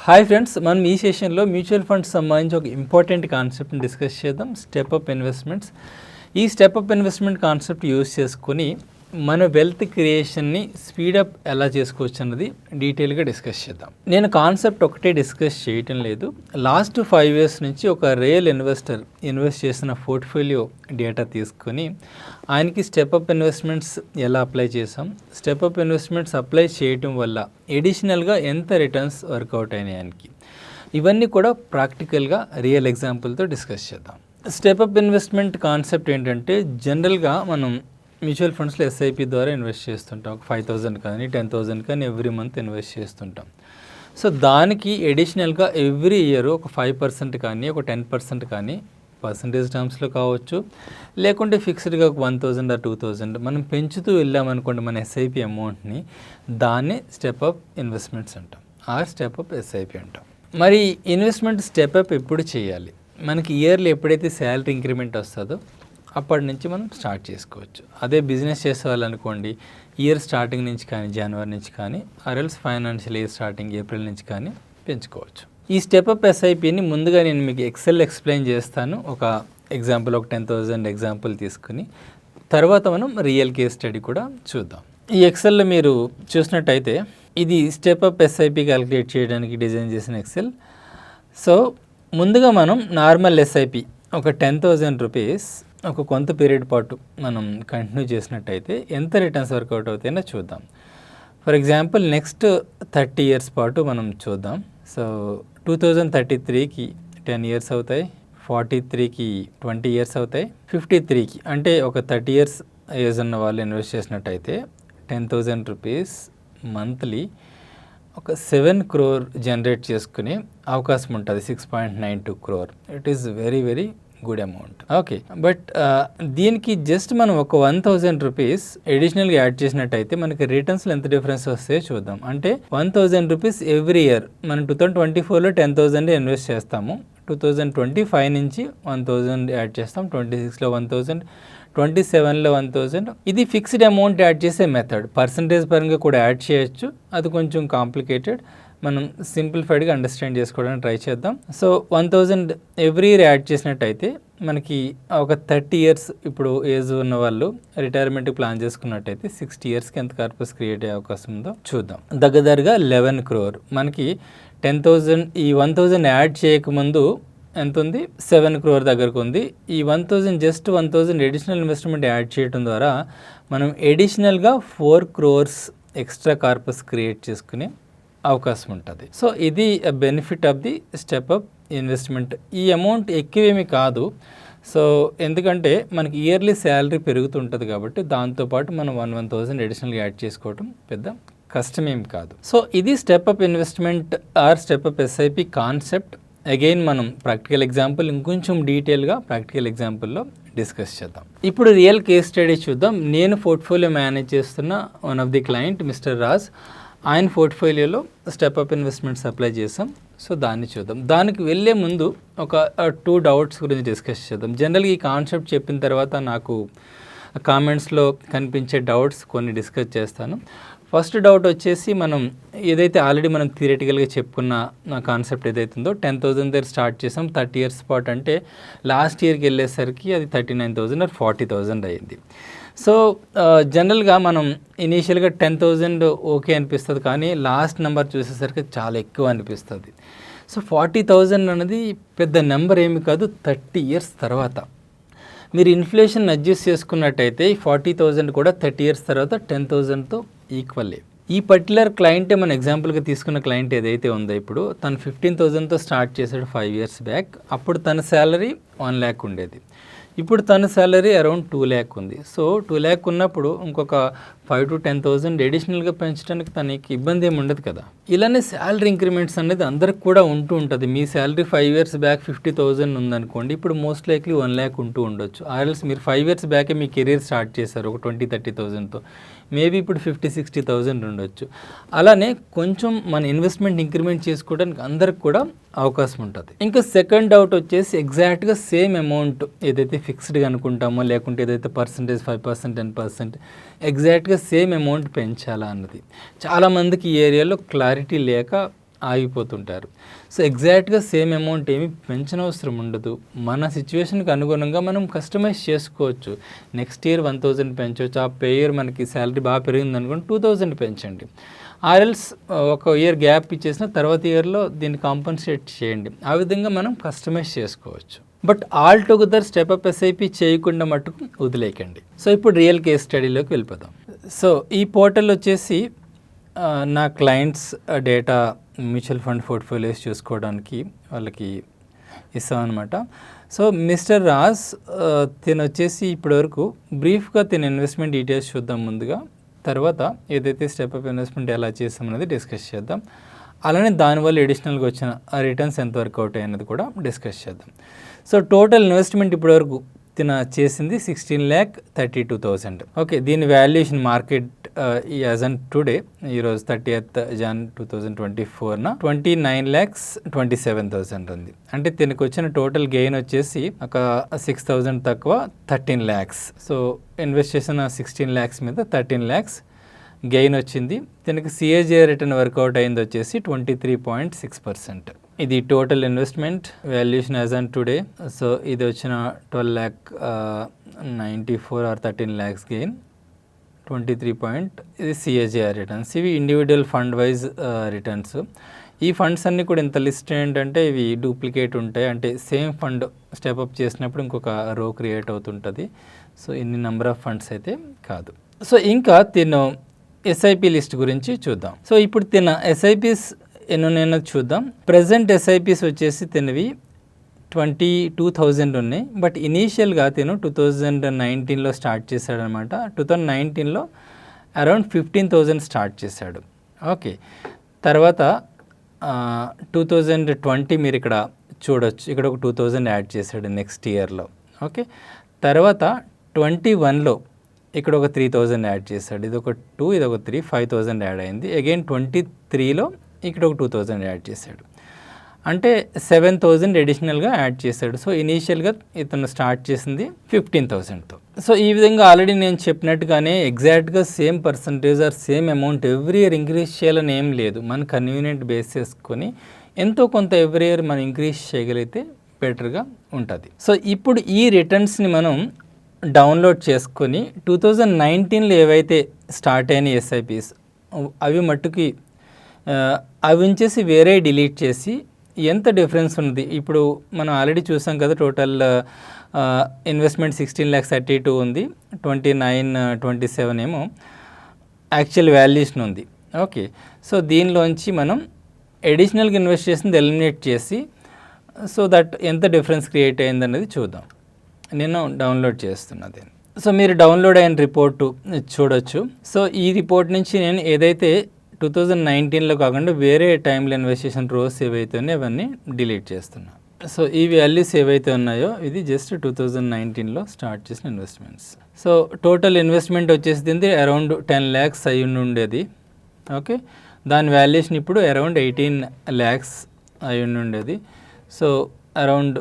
Hi friends, మనం ఈ సెషన్లో మ్యూచువల్ ఫండ్స్ సంబంధించి ఒక ఇంపార్టెంట్ కాన్సెప్ట్ని డిస్కస్ చేద్దాం. Step investments. ఈ స్టెప్ ఇన్వెస్ట్మెంట్ కాన్సెప్ట్ యూజ్ చేసుకుని మన వెల్త్ క్రియేషన్ని స్పీడప్ ఎలా చేసుకోవచ్చు అన్నది డీటెయిల్గా డిస్కస్ చేద్దాం. నేను కాన్సెప్ట్ ఒకటే డిస్కస్ చేయటం లేదు. లాస్ట్ 5 years నుంచి ఒక రియల్ ఇన్వెస్టర్ ఇన్వెస్ట్ చేసిన పోర్ట్ఫోలియో డేటా తీసుకొని ఆయనకి స్టెప్ ఇన్వెస్ట్మెంట్స్ ఎలా అప్లై చేసాం, స్టెప్ ఇన్వెస్ట్మెంట్స్ అప్లై చేయటం వల్ల ఎడిషనల్గా ఎంత రిటర్న్స్ వర్కౌట్ అయినాయి ఆయనకి, ఇవన్నీ కూడా ప్రాక్టికల్గా రియల్ ఎగ్జాంపుల్తో డిస్కస్ చేద్దాం. స్టెప్ ఇన్వెస్ట్మెంట్ కాన్సెప్ట్ ఏంటంటే, జనరల్గా మనం మ్యూచువల్ ఫండ్స్లో ఎస్ఐపి ద్వారా ఇన్వెస్ట్ చేస్తుంటాం. ఒక 5,000 కానీ 10,000 కానీ ఎవ్రీ మంత్ ఇన్వెస్ట్ చేస్తుంటాం. సో దానికి ఎడిషనల్గా ఎవ్రీ ఇయర్ ఒక 5% కానీ ఒక 10% కానీ పర్సంటేజ్ టర్మ్స్లో కావచ్చు, లేకుంటే ఫిక్స్డ్గా ఒక 1,000 or 2,000 మనం పెంచుతూ వెళ్ళామనుకోండి మన ఎస్ఐపి అమౌంట్ని, దాన్నే స్టెప్ ఇన్వెస్ట్మెంట్స్ అంటాం, ఆర్ స్టెప్ ఎస్ఐపి అంటాం. మరి ఇన్వెస్ట్మెంట్ స్టెప్ ఎప్పుడు చేయాలి? మనకి ఇయర్లీ ఎప్పుడైతే శాలరీ ఇంక్రిమెంట్ వస్తుందో అప్పటి నుంచి మనం స్టార్ట్ చేసుకోవచ్చు. అదే బిజినెస్ చేసేవాళ్ళనుకోండి, ఇయర్ స్టార్టింగ్ నుంచి కానీ జనవరి నుంచి కానీ, ఆర్ఎల్స్ ఫైనాన్షియల్ ఇయర్ స్టార్టింగ్ ఏప్రిల్ నుంచి కానీ పెంచుకోవచ్చు. ఈ స్టెప్ ఎస్ఐపిని ముందుగా నేను మీకు ఎక్సెల్ ఎక్స్ప్లెయిన్ చేస్తాను. ఒక ఎగ్జాంపుల్, ఒక 10,000 ఎగ్జాంపుల్ తీసుకుని తర్వాత మనం రియల్ కేస్ స్టడీ కూడా చూద్దాం. ఈ ఎక్సెల్లో మీరు చూసినట్టయితే ఇది స్టెప్ ఎస్ఐపి క్యాలిక్యులేట్ చేయడానికి డిజైన్ చేసిన ఎక్సెల్. సో ముందుగా మనం నార్మల్ ఎస్ఐపి ఒక 10,000 రూపీస్ ఒక కొంత పీరియడ్ పాటు మనం కంటిన్యూ చేసినట్టయితే ఎంత రిటర్న్స్ వర్కౌట్ అవుతాయో చూద్దాం. ఫర్ ఎగ్జాంపుల్ నెక్స్ట్ 30 years పాటు మనం చూద్దాం. సో 2033కి 10 years అవుతాయి, 43కి 20 years అవుతాయి, 53కి అంటే ఒక 30 years ఏజ్ ఉన్న వాళ్ళు ఇన్వెస్ట్ చేసినట్టయితే 10,000 రూపీస్ మంత్లీ ఒక 7 crore జనరేట్ చేసుకునే అవకాశం ఉంటుంది. 6.92 crore. It is very very good amount. Okay, but దీనికి జస్ట్ మనం ఒక 1,000 రూపీస్ అడిషనల్గా యాడ్ చేసినట్టయితే మనకి రిటర్న్స్లో ఎంత డిఫరెన్స్ వస్తాయో చూద్దాం. అంటే 1,000 రూపీస్ ఎవ్రీ ఇయర్ మనం 2024లో 10,000 ఇన్వెస్ట్ చేస్తాము, 2025 నుంచి 1,000 యాడ్ చేస్తాం, 26లో 1,000, 27లో 1,000. ఇది ఫిక్స్డ్ అమౌంట్ యాడ్ చేసే మెథడ్. పర్సంటేజ్ పరంగా కూడా యాడ్ చేయొచ్చు, అది కొంచెం కాంప్లికేటెడ్. మనం సింప్లిఫైడ్గా అండర్స్టాండ్ చేసుకోవడానికి ట్రై చేద్దాం. సో 1,000 ఎవ్రీ ఇయర్ యాడ్ చేసినట్టయితే మనకి ఒక 30 years ఇప్పుడు ఏజ్ ఉన్న వాళ్ళు రిటైర్మెంట్ ప్లాన్ చేసుకున్నట్టయితే 60 yearsకి ఎంత కార్పస్ క్రియేట్ అయ్యే అవకాశం ఉందో చూద్దాం. దగ్గరగా 11 crore. మనకి 10,000 ఈ 1,000 యాడ్ చేయకముందు ఎంత ఉంది? 7 crore దగ్గరకు ఉంది. ఈ 1,000 జస్ట్ 1,000 అడిషనల్ ఇన్వెస్ట్మెంట్ యాడ్ చేయడం ద్వారా మనం ఎడిషనల్గా 4 crores ఎక్స్ట్రా కార్పస్ క్రియేట్ చేసుకునే అవకాశం ఉంటుంది. సో ఇది benefit of the step investment. ఈ అమౌంట్ ఎక్కువేమీ కాదు. సో ఎందుకంటే మనకి ఇయర్లీ శాలరీ పెరుగుతుంటుంది కాబట్టి దాంతోపాటు మనం 1,000 అడిషనల్గా యాడ్ చేసుకోవడం పెద్ద కష్టమేం కాదు. సో ఇది step investment or step SIP concept. Again మనం ప్రాక్టికల్ ఎగ్జాంపుల్ ఇంకొంచెం డీటెయిల్గా ప్రాక్టికల్ ఎగ్జాంపుల్లో డిస్కస్ చేద్దాం. ఇప్పుడు రియల్ కేస్ స్టడీ చూద్దాం. నేను పోర్ట్ఫోలియో మేనేజ్ చేస్తున్న one of the client mister Raj, ఆయన పోర్ట్ఫోలియోలో స్టెప్ ఇన్వెస్ట్మెంట్స్ అప్లై చేసాం. సో దాన్ని చూద్దాం. దానికి వెళ్ళే ముందు ఒక 2 doubts గురించి డిస్కస్ చేద్దాం. జనరల్గా ఈ కాన్సెప్ట్ చెప్పిన తర్వాత నాకు కామెంట్స్లో కనిపించే డౌట్స్ కొన్ని డిస్కస్ చేస్తాను. ఫస్ట్ డౌట్ వచ్చేసి, మనం ఏదైతే ఆల్రెడీ మనం థియరిటికల్గా చెప్పుకున్న కాన్సెప్ట్ ఏదైతే ఉందో 10,000 దగ్గర స్టార్ట్ చేసాం. 30 years పాటు అంటే లాస్ట్ ఇయర్కి వెళ్ళేసరికి అది 39,000 or 40,000 అయ్యింది. సో జనరల్గా మనం ఇనీషియల్గా 10,000 ఓకే అనిపిస్తుంది, కానీ లాస్ట్ నెంబర్ చూసేసరికి చాలా ఎక్కువ అనిపిస్తుంది. సో 40,000 అనేది పెద్ద నెంబర్ ఏమి కాదు. 30 years తర్వాత మీరు ఇన్ఫ్లేషన్ అడ్జస్ట్ చేసుకున్నట్టయితే 40,000 కూడా 30 years తర్వాత 10,000తో ఈక్వల్లే. ఈ పర్టికులర్ క్లయింటే మన ఎగ్జాంపుల్గా తీసుకున్న క్లయింట్ ఏదైతే ఉందో ఇప్పుడు తను 15,000తో స్టార్ట్ చేశాడు 5 years బ్యాక్. అప్పుడు తన శాలరీ 1 lakh ఉండేది. ఇప్పుడు తన శాలరీ అరౌండ్ 2 lakh ఉంది. సో 2 lakh ఉన్నప్పుడు ఇంకొక 5 to 10,000 అడిషనల్గా పెంచడానికి తనకి ఇబ్బంది ఏమి ఉండదు కదా. ఇలానే శాలరీ ఇంక్రిమెంట్స్ అనేది అందరికి కూడా ఉంటూ ఉంటుంది. మీ శాలరీ 5 years బ్యాక్ 50,000 ఉందనుకోండి, ఇప్పుడు మోస్ట్ లైక్లీ 1 lakh ఉంటూ ఉండొచ్చు. ఆర్ఎల్స్ మీరు 5 years బ్యాకే మీ కెరీర్ స్టార్ట్ చేశారు ఒక 20-30,000తో, మేబీ ఇప్పుడు 50-60,000 ఉండొచ్చు. అలానే కొంచెం మన ఇన్వెస్ట్మెంట్ ఇంక్రిమెంట్ చేసుకోవడానికి అందరికి కూడా అవకాశం ఉంటుంది. ఇంకా సెకండ్ డౌట్ వచ్చేసి, ఎగ్జాక్ట్గా సేమ్ అమౌంట్ ఏదైతే ఫిక్స్డ్గా అనుకుంటామో లేకుంటే ఏదైతే పర్సంటేజ్ 5%, 10% ఎగ్జాక్ట్గా సేమ్ అమౌంట్ పెంచాలా అన్నది చాలామందికి ఈ ఏరియాలో క్లారిటీ లేక ఆగిపోతుంటారు. సో ఎగ్జాక్ట్గా సేమ్ అమౌంట్ ఏమి పెంచనవసరం ఉండదు. మన సిచ్యువేషన్కి అనుగుణంగా మనం కస్టమైజ్ చేసుకోవచ్చు. నెక్స్ట్ ఇయర్ 1000 పెంచవచ్చు. ఆ పే ఇయర్ మనకి శాలరీ బాగా పెరిగింది అనుకోండి 2000 పెంచండి. ఆర్ఎల్స్ ఒక ఇయర్ గ్యాప్ ఇచ్చేసిన తర్వాత ఇయర్లో దీన్ని కాంపన్సేట్ చేయండి. ఆ విధంగా మనం కస్టమైజ్ చేసుకోవచ్చు. But all together step up SIP చేయకుండా మట్టుకు వదిలేయకండి. సో ఇప్పుడు రియల్ కేస్ స్టడీలోకి వెళ్ళిపోదాం. సో ఈ పోర్టల్ వచ్చేసి నా clients data mutual fund portfolios చూసుకోవడానికి వాళ్ళకి ఇస్తామన్నమాట. సో మిస్టర్ రాజ్ తిను వచ్చేసి ఇప్పటివరకు బ్రీఫ్గా తిన ఇన్వెస్ట్మెంట్ డీటెయిల్స్ చూద్దాం ముందుగా. తర్వాత ఏదైతే స్టెప్ అప్ ఇన్వెస్ట్మెంట్ ఎలా చేస్తామనేది డిస్కస్ చేద్దాం. అలానే దానివల్ల అడిషనల్గా వచ్చిన రిటర్న్స్ ఎంత వర్కౌట్ అయ్యేది కూడా డిస్కస్ చేద్దాం. సో టోటల్ ఇన్వెస్ట్మెంట్ ఇప్పటివరకు తిన చేసింది 16,32,000. ఓకే, దీని valuation market as an today ఈరోజు 30th Jan 2024 29,27,000 ఉంది. అంటే దీనికి వచ్చిన టోటల్ గెయిన్ వచ్చేసి ఒక 6,000 తక్కువ 13 lakhs. సో ఇన్వెస్ట్ చేసిన 16 lakhs మీద 13 lakhs గెయిన్ వచ్చింది. దీనికి సిఏజీ రిటర్న్ వర్కౌట్ అయింది వచ్చేసి 23.6%. ఇది total investment valuation as on today. So ఇది వచ్చిన 12,94,000 ఆర్ 13 lakhs గెయిన్ 23. ఇది సిఏజీఆర్ రిటర్న్స్. ఇవి ఇండివిజువల్ ఫండ్ వైజ్ రిటర్న్స్. ఈ ఫండ్స్ అన్నీ కూడా ఇంత లిస్ట్ ఏంటంటే ఇవి డూప్లికేట్ ఉంటాయి. అంటే సేమ్ ఫండ్ స్టెప్అప్ చేసినప్పుడు ఇంకొక రో క్రియేట్ అవుతుంటుంది. సో ఇన్ని నెంబర్ ఆఫ్ ఫండ్స్ అయితే కాదు. సో ఇంకా తిను ఎస్ఐపి లిస్ట్ గురించి చూద్దాం. సో ఇప్పుడు తిన ఎస్ఐపిస్ ఎన్నో చూద్దాం. ప్రజెంట్ ఎస్ఐపిస్ వచ్చేసి తినవి 22,000 ఉన్నాయి. బట్ ఇనీషియల్గా తిను 2019లో స్టార్ట్ చేశాడనమాట. 2019లో అరౌండ్ 15,000 స్టార్ట్ చేశాడు. ఓకే, తర్వాత 2020 మీరు ఇక్కడ చూడొచ్చు, ఇక్కడ ఒక 2,000 యాడ్ చేశాడు నెక్స్ట్ ఇయర్లో. ఓకే, తర్వాత 21లో ఇక్కడ ఒక 3,000 యాడ్ చేశాడు. ఇది ఒక 2, ఇది ఒక 3, 5,000 యాడ్ అయింది. అగైన్ 23లో ఇక్కడ ఒక 2,000 యాడ్ చేశాడు. అంటే 7,000 అడిషనల్గా యాడ్ చేశాడు. సో ఇనీషియల్గా ఇతను స్టార్ట్ చేసింది 15,000తో. సో ఈ విధంగా ఆల్రెడీ నేను చెప్పినట్టుగానే ఎగ్జాక్ట్గా same percentage or same amount every year increase చేయాలని ఏం లేదు. మన కన్వీనియంట్ బేస్ చేసుకొని ఎంతో కొంత ఎవ్రీ ఇయర్ మనం ఇంక్రీజ్ చేయగలిగితే బెటర్గా ఉంటుంది. సో ఇప్పుడు ఈ రిటర్న్స్ని మనం డౌన్లోడ్ చేసుకొని 2019లో ఏవైతే స్టార్ట్ అయిన ఎస్ఐపిస్ అవి మట్టుకి అవి ఉంచేసి వేరే డిలీట్ చేసి ఎంత డిఫరెన్స్ ఉంది. ఇప్పుడు మనం ఆల్రెడీ చూసాం కదా, టోటల్ ఇన్వెస్ట్మెంట్ 16,32,000 ఉంది, 29,27 ఏమో యాక్చువల్ వాల్యుయేషన్ ఉంది. ఓకే, సో దీనిలోంచి మనం అడిషనల్గా ఇన్వెస్ట్ చేసింది ఎలిమినేట్ చేసి సో దట్ ఎంత డిఫరెన్స్ క్రియేట్ అయింది అనేది చూద్దాం. నేను డౌన్లోడ్ చేస్తున్నది. సో మీరు డౌన్లోడ్ అయిన రిపోర్టు చూడొచ్చు. సో ఈ రిపోర్ట్ నుంచి నేను ఏదైతే 2019లో కాకుండా వేరే టైంలో ఇన్వెస్ట్ చేసిన రోస్ ఏవైతే ఉన్నాయో అవన్నీ డిలీట్ చేస్తున్నా. సో ఈ వాల్యూస్ ఏవైతే ఉన్నాయో ఇది జస్ట్ 2019లో స్టార్ట్ చేసిన ఇన్వెస్ట్మెంట్స్. సో టోటల్ ఇన్వెస్ట్మెంట్ వచ్చేసింది అరౌండ్ 10 lakhs అయి ఉండేది. ఓకే, దాని వాల్యుయేషన్ ఇప్పుడు అరౌండ్ 18 lakhs అయి ఉండేది. So around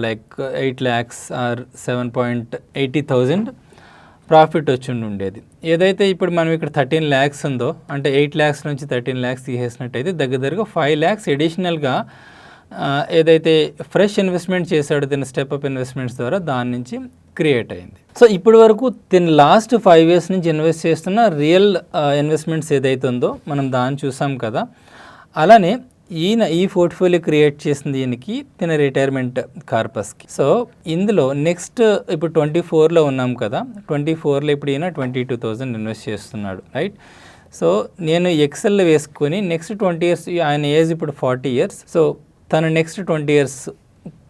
like 8 lakhs or 7.80,000 profit వచ్చి ఉండేది. ఏదైతే ఇప్పుడు మనం ఇక్కడ 13 lakhs ఉందో, అంటే 8 lakhs నుంచి 13 lakhs తీసేసినట్టయితే దగ్గరగా 5 lakhs అడిషనల్గా ఏదైతే ఫ్రెష్ ఇన్వెస్ట్మెంట్ చేశాడో దీని స్టెప్అప్ ఇన్వెస్ట్మెంట్స్ ద్వారా దాని నుంచి క్రియేట్ అయింది. సో ఇప్పటి వరకు దీని లాస్ట్ 5 years నుంచి ఇన్వెస్ట్ చేస్తున్న రియల్ ఇన్వెస్ట్మెంట్స్ ఏదైతే ఉందో మనం దాన్ని చూసాం కదా. అలానే ఈ పోర్ట్ఫోలియో క్రియేట్ చేసింది దీనికి తిన రిటైర్మెంట్ కార్పస్కి. సో ఇందులో నెక్స్ట్ ఇప్పుడు 24లో ఉన్నాం కదా, 24లో ఇప్పుడు ఈయన 22,000 ఇన్వెస్ట్ చేస్తున్నాడు, రైట్. సో నేను ఎక్సెల్లో వేసుకొని నెక్స్ట్ 20 years, ఆయన ఏజ్ ఇప్పుడు 40 years, సో తను నెక్స్ట్ 20 years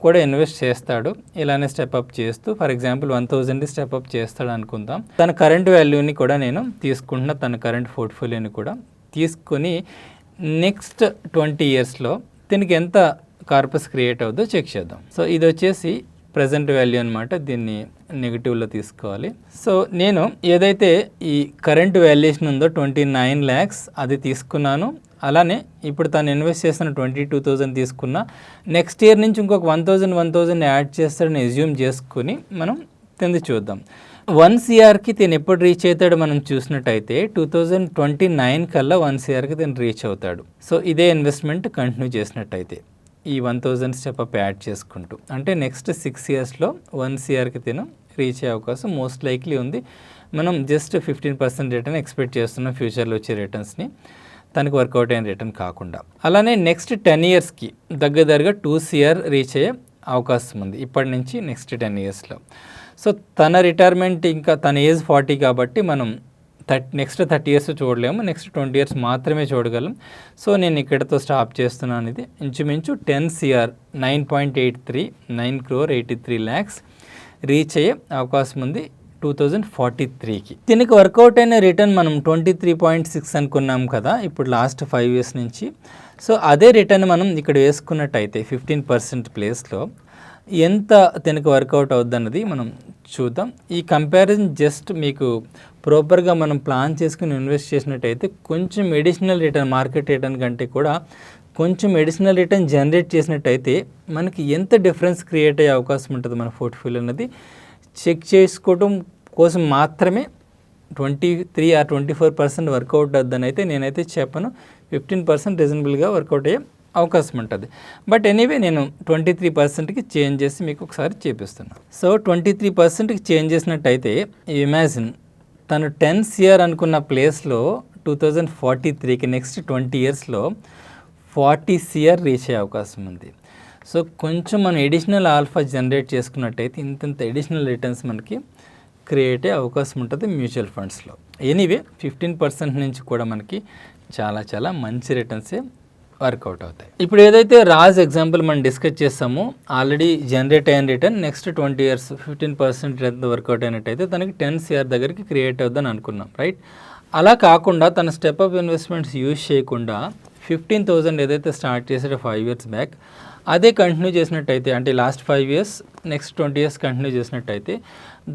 కూడా ఇన్వెస్ట్ చేస్తాడు. ఇలానే స్టెప్అప్ చేస్తూ ఫర్ ఎగ్జాంపుల్ 1,000 స్టెప్అప్ చేస్తాడు అనుకుందాం. తన కరెంట్ వాల్యూని కూడా నేను తీసుకుంటున్నా, తన కరెంట్ పోర్ట్ఫోలియోని కూడా తీసుకొని నెక్స్ట్ 20 yearsలో దీనికి ఎంత కార్పస్ క్రియేట్ అవుతుందో చెక్ చేద్దాం. సో ఇది వచ్చేసి ప్రజెంట్ వాల్యూ అనమాట, దీన్ని నెగిటివ్లో తీసుకోవాలి. సో నేను ఏదైతే ఈ కరెంట్ వాల్యుయేషన్ ఉందో 29 lakhs అది తీసుకున్నాను. అలానే ఇప్పుడు తను ఇన్వెస్ట్ చేసిన 22,000 తీసుకున్నా. నెక్స్ట్ ఇయర్ నుంచి ఇంకొక 1,000 యాడ్ చేస్తాడని అజ్యూమ్ చేసుకుని మనం కింద చూద్దాం. 1 CRకి తిను ఎప్పుడు రీచ్ అవుతాడు మనం చూసినట్టయితే 2029 కల్లా 1 CRకి తిను రీచ్ అవుతాడు. సో ఇదే ఇన్వెస్ట్మెంట్ కంటిన్యూ చేసినట్టయితే ఈ 1000 స్టెప్ అప్ యాడ్ చేసుకుంటూ అంటే నెక్స్ట్ 6 ఇయర్స్లో 1 CRకి తిను రీచ్ అయ్యే అవకాశం మోస్ట్ లైక్లీ ఉంది. మనం జస్ట్ 15% రిటర్న్ ఎక్స్పెక్ట్ చేస్తున్నాం ఫ్యూచర్లో వచ్చే రిటర్న్స్ని, తనకు వర్కౌట్ అయిన రిటర్న్ కాకుండా. అలానే నెక్స్ట్ 10 ఇయర్స్కి దగ్గరగా 2 CR రీచ్ అయ్యే అవకాశం ఉంది ఇప్పటి నుంచి నెక్స్ట్ 10 ఇయర్స్లో. సో తన రిటైర్మెంట్ ఇంకా తన ఏజ్ 40 కాబట్టి మనం నెక్స్ట్ 30 ఇయర్స్ చూడలేము, నెక్స్ట్ 20 ఇయర్స్ మాత్రమే చూడగలం. సో నేను ఇక్కడతో స్టాప్ చేస్తున్నాను. ఇది ఇంచుమించు 10 CR 9.83 9 crore 83 lakhs రీచ్ అయ్యే అవకాశం ఉంది 2043కి. దీనికి వర్కౌట్ అయిన రిటర్న్ మనం 23.6 అనుకున్నాం కదా ఇప్పుడు లాస్ట్ 5 ఇయర్స్ నుంచి. సో అదే రిటర్న్ మనం ఇక్కడ వేసుకున్నట్టయితే 15% ప్లేస్లో ఎంత దీనికి వర్కౌట్ అవుద్ది అన్నది మనం చూద్దాం. ఈ కంపారిజన్ జస్ట్ మీకు ప్రాపర్గా మనం ప్లాన్ చేసుకుని ఇన్వెస్ట్ చేసినట్టయితే కొంచెం ఎడిషనల్ రిటర్న్ మార్కెట్ రిటర్న్ కంటే కూడా కొంచెం ఎడిషనల్ రిటర్న్ జనరేట్ చేసినట్టయితే మనకి ఎంత డిఫరెన్స్ క్రియేట్ అయ్యే అవకాశం ఉంటుంది మన పోర్ట్ఫోలియో అన్నది చెక్ చేసుకోవడం కోసం మాత్రమే 23 or 24% వర్కౌట్ అవుద్దని అయితే నేనైతే చెప్పను. 15% రీజనబుల్గా వర్కౌట్ అయ్యే అవకాశం ఉంటుంది. బట్ ఎనీవే నేను 23%కి చేంజ్ చేసి మీకు ఒకసారి చూపిస్తున్నాను. సో 23%కి చేంజ్ చేసినట్టయితే ఇమాజిన్ తను 10 CR అనుకున్న ప్లేస్లో 2043కి నెక్స్ట్ 20 ఇయర్స్లో 40 CR రీచ్ అయ్యే అవకాశం ఉంది. సో కొంచెం మనం ఎడిషనల్ ఆల్ఫా జనరేట్ చేసుకున్నట్టయితే ఇంత ఎడిషనల్ రిటర్న్స్ మనకి క్రియేట్ అయ్యే అవకాశం ఉంటుంది మ్యూచువల్ ఫండ్స్లో. ఎనీవే 15% నుంచి కూడా మనకి చాలా మంచి రిటర్న్సే వర్కౌట్ అవుతాయి. ఇప్పుడు ఏదైతే రాజ్ ఎగ్జాంపుల్ మనం డిస్కస్ చేస్తామో ఆల్రెడీ జనరేట్ అయిన return next 20 years 15% return work out అయినట్టయితే తనకి 10 CR దగ్గరికి క్రియేట్ అవుద్దని అనుకున్నాం, రైట్? అలా కాకుండా తన స్టెప్ అప్ ఇన్వెస్ట్మెంట్స్ యూజ్ చేయకుండా 15,000 ఏదైతే స్టార్ట్ చేసాడో 5 ఇయర్స్ బ్యాక్ అదే కంటిన్యూ చేసినట్టయితే అంటే last 5 years next 20 years continue చేసినట్టయితే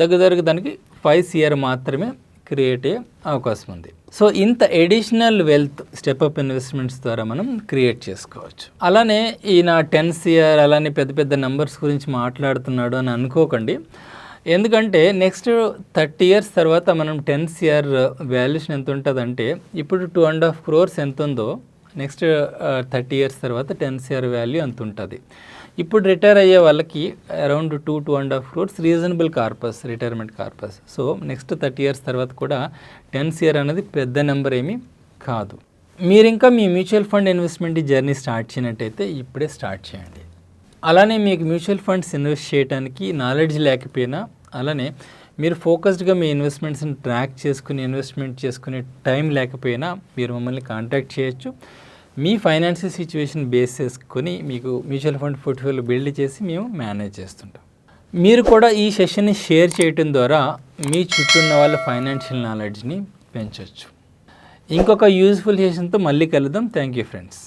దగ్గరగా దానికి 5 CR మాత్రమే క్రియేట్ అయ్యే అవకాశం ఉంది. సో ఇంత additional wealth step up investments ద్వారా మనం క్రియేట్ చేసుకోవచ్చు. అలానే ఈయన 10 CR అలానే పెద్ద నెంబర్స్ గురించి మాట్లాడుతున్నాడు అని అనుకోకండి. ఎందుకంటే నెక్స్ట్ 30 ఇయర్స్ తర్వాత మనం 10 CR వాల్యుయేషన్ ఎంత ఉంటుందంటే ఇప్పుడు 2.5 crores ఎంత ఉందో నెక్స్ట్ 30 ఇయర్స్ తర్వాత 10 CR వాల్యూ అంత ఉంటుంది. ఇప్పుడు రిటైర్ అయ్యే వాళ్ళకి around 2.5 crores reasonable corpus retirement corpus. So next 30 years తర్వాత కూడా 10 CR అనేది పెద్ద నెంబర్ ఏమీ కాదు. మీరు ఇంకా మీ mutual fund investment journey start చేయనట్టయితే ఇప్పుడే స్టార్ట్ చేయండి. అలానే మీకు మ్యూచువల్ ఫండ్స్ ఇన్వెస్ట్ చేయడానికి నాలెడ్జ్ లేకపోయినా అలానే మీరు ఫోకస్డ్గా మీ ఇన్వెస్ట్మెంట్స్ని ట్రాక్ చేసుకుని ఇన్వెస్ట్మెంట్ చేసుకునే టైం లేకపోయినా మీరు మమ్మల్ని కాంటాక్ట్ చేయొచ్చు. మీ ఫైనాన్షియల్ సిచ్యువేషన్ బేస్ చేసుకొని మీకు మ్యూచువల్ ఫండ్ పోర్ట్ఫోలియో బిల్డ్ చేసి మేము మేనేజ్ చేస్తుంటాం. మీరు కూడా ఈ సెషన్ని షేర్ చేయడం ద్వారా మీ చుట్టూ ఉన్న వాళ్ళ ఫైనాన్షియల్ నాలెడ్జ్ని పెంచవచ్చు. ఇంకొక యూజ్ఫుల్ సెషన్తో మళ్ళీ కలుద్దాం. Thank you friends.